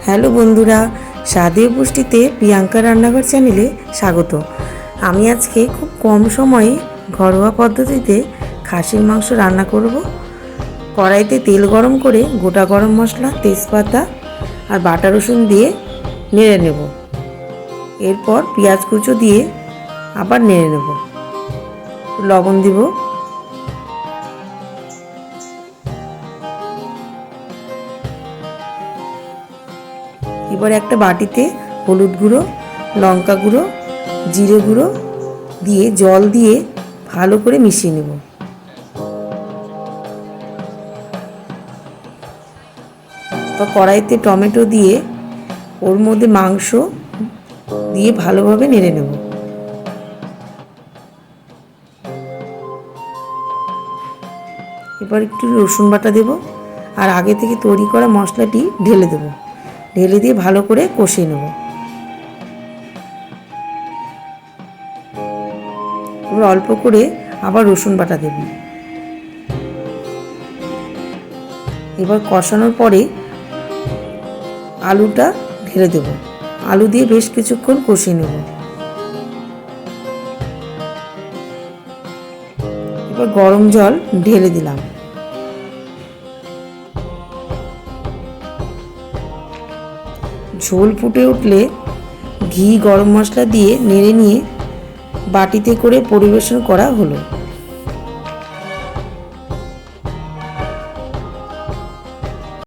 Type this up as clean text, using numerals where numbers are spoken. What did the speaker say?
Hello বন্ধুরা, স্বাদে পুষ্টিতে প্রিয়াঙ্কা রান্নাঘর চ্যানেলে স্বাগত। আমি আজকে খুব কম সময়ে ঘরোয়া পদ্ধতিতে খাসির মাংস রান্না করব। কড়াইতে তেল গরম করে গোটা গরম মশলা, তেজপাতা আর বাটা রসুন দিয়ে নেড়ে নেব। এরপর পেঁয়াজ কুচো দিয়ে আবার নেড়ে নেব। লবণ দিব। এবার একটা বাটিতে হলুদ গুঁড়ো, লঙ্কা গুঁড়ো, জিরে গুঁড়ো দিয়ে জল দিয়ে ভালো করে মিশিয়ে নেব। এবার কড়াইতে টমেটো দিয়ে ওর মধ্যে মাংস দিয়ে ভালোভাবে নেড়ে নেব। এবার একটু রসুন বাটা দেব আর আগে থেকে তৈরি করা মশলাটি ঢেলে দেব। ঢেলে দিয়ে ভালো করে কষিয়ে নেব। এবার অল্প করে আবার রসুন বাটা দেব। এবার কষানোর পরে আলুটা ঢেলে দেব। আলু দিয়ে বেশ কিছুক্ষণ কষিয়ে নেব। এবার গরম জল ঢেলে দিলাম। ঝোল ফুটে উঠলে ঘি, গরম মশলা দিয়ে নেড়ে নিয়ে বাটিতে করে পরিবেশন করা হলো।